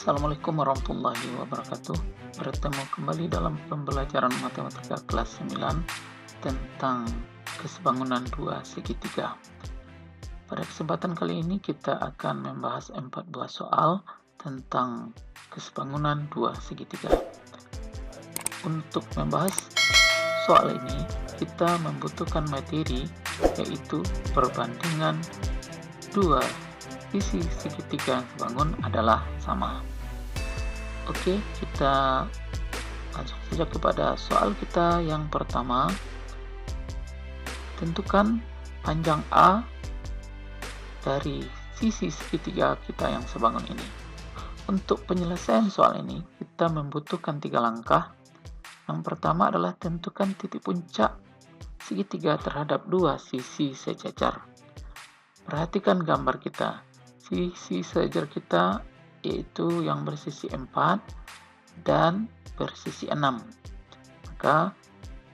Assalamualaikum warahmatullahi wabarakatuh. Bertemu kembali dalam pembelajaran matematika kelas 9 tentang kesebangunan dua segitiga. Pada kesempatan kali ini kita akan membahas 4 buah soal tentang kesebangunan dua segitiga. Untuk membahas soal ini, kita membutuhkan materi yaitu perbandingan dua sisi segitiga yang terbangun adalah sama. Oke, kita langsung saja kepada soal kita yang pertama. Tentukan panjang A dari sisi segitiga kita yang sebangun ini. Untuk penyelesaian soal ini, kita membutuhkan 3 langkah. Yang pertama adalah tentukan titik puncak segitiga terhadap dua sisi sejajar. Perhatikan gambar kita. Sisi sejajar kita yaitu yang bersisi 4 dan bersisi 6. Maka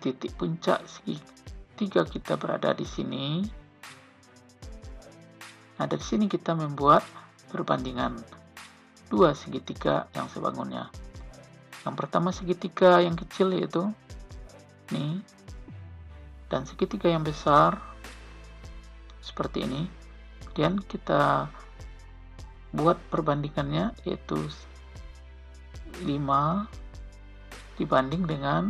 titik puncak segitiga kita berada di sini. Nah, dari sini kita membuat perbandingan dua segitiga yang sebangunnya. Yang pertama segitiga yang kecil yaitu ini, dan segitiga yang besar seperti ini. Kemudian kita buat perbandingannya yaitu 5 dibanding dengan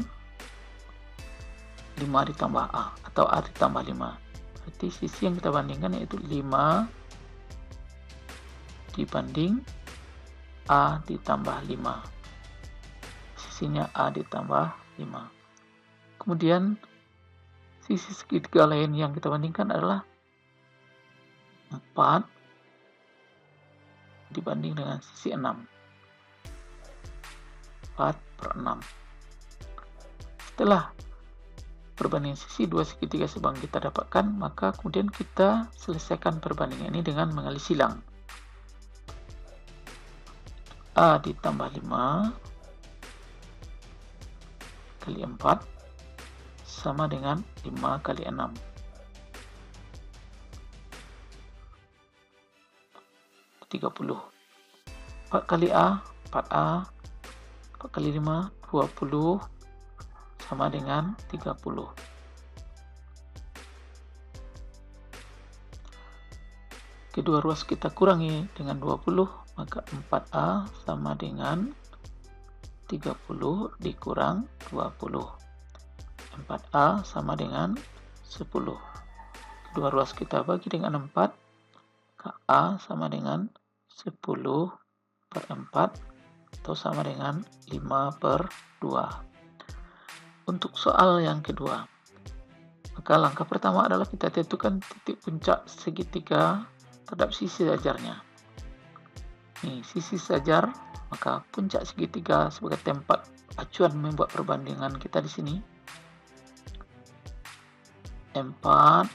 5 ditambah A atau A ditambah 5. Berarti sisi yang kita bandingkan yaitu 5 dibanding A ditambah 5. Sisinya A ditambah 5. Kemudian sisi segitiga lain yang kita bandingkan adalah 4 dibanding dengan sisi 6. 4/6. Setelah perbandingan sisi dua segitiga sebangun kita dapatkan, maka kemudian kita selesaikan perbandingan ini dengan mengali silang. A ditambah 5 kali 4 sama dengan 5 kali 6. 30. 4 kali A, 4A, 4 kali 5, 20, sama dengan 30. Kedua ruas kita kurangi dengan 20, maka 4A sama dengan 30 dikurang 20. 4A sama dengan 10. Kedua ruas kita bagi dengan 4, A sama dengan 10/4 atau sama dengan 5/2. Untuk soal yang kedua, maka langkah pertama adalah kita tentukan titik puncak segitiga terhadap sisi sejajarnya. Nih, sisi sejajar, maka puncak segitiga sebagai tempat acuan membuat perbandingan kita di sini. 4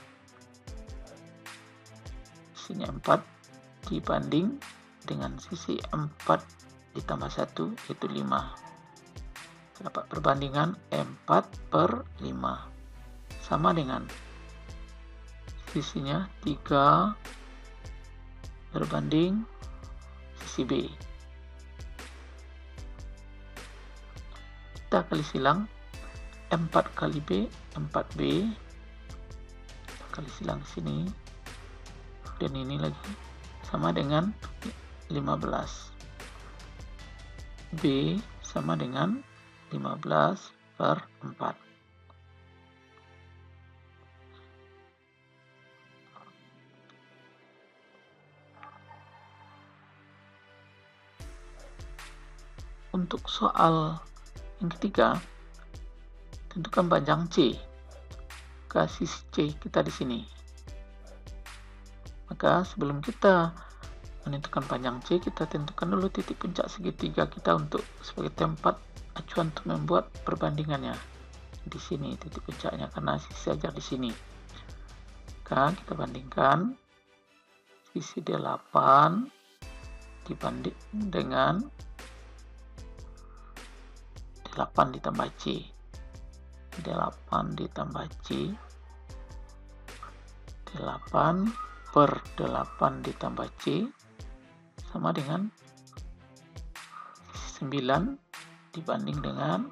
sisinya 4 dibanding dengan sisi 4 ditambah 1 yaitu 5. Dapat perbandingan 4/5 sama dengan sisinya 3 berbanding sisi B. Kita kali silang 4 kali B, 4B. Kita kali silang sini. Dan ini lagi sama dengan 15. B sama dengan 15/4. Untuk soal yang ketiga, tentukan panjang C ke sisi C kita di sini. Maka sebelum kita menentukan panjang C, kita tentukan dulu titik puncak segitiga kita untuk sebagai tempat acuan untuk membuat perbandingannya. Di sini titik puncaknya karena sisi sejajar di sini. Maka kita bandingkan sisi 8 dibanding dengan 8 ditambah C. 8 ditambah C, 8/8 ditambah C sama dengan 9 dibanding dengan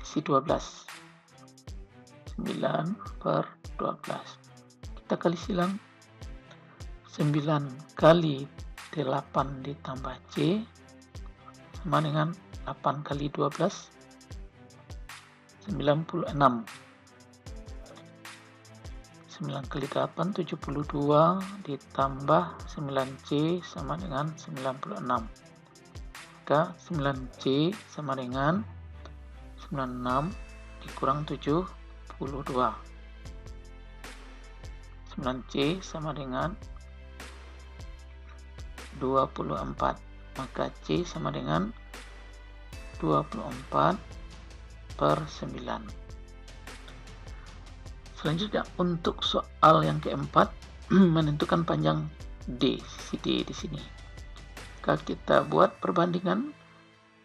sisi 12. 9 per 12. Kita kali silang. 9 kali 8 ditambah C sama dengan 8 kali 12, 96. 9 kali 8, 72 ditambah 9C sama dengan 96. Maka 9C sama dengan 96 dikurang 72. 9C sama dengan 24. Maka C sama dengan 24 per 9. Selanjutnya untuk soal yang keempat, menentukan panjang D, sisi D di sini. Kalau kita buat perbandingan,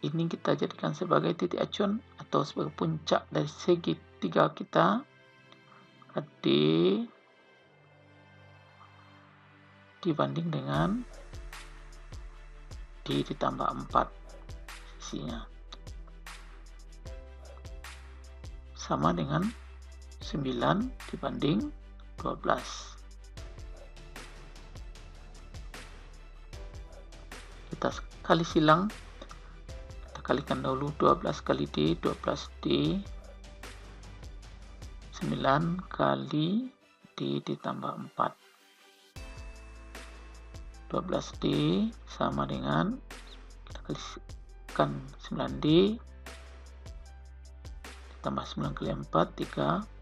ini kita jadikan sebagai titik acuan atau sebagai puncak dari segitiga kita. D dibanding dengan D ditambah 4 sisinya sama dengan 9 dibanding 12. Kita kali silang, kita kalikan dahulu 12 kali D, 12D, 9 kali D ditambah 4. 12D sama dengan, kita kalikan 9D tambah 9 kali 4, 36.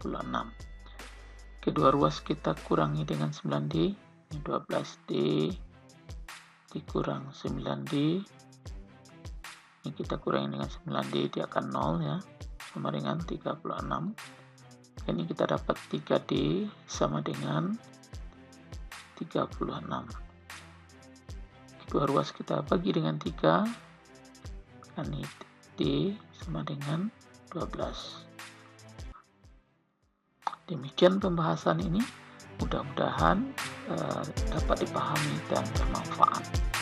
Kedua ruas kita kurangi dengan 9D, 12D dikurang 9D, ini kita kurangi dengan 9D, dia akan 0 ya, sama dengan 36. Ini kita dapat 3D sama dengan 36. Kedua ruas kita bagi dengan 3, ini D sama dengan 12. Demikian pembahasan ini, mudah-mudahan dapat dipahami dan bermanfaat.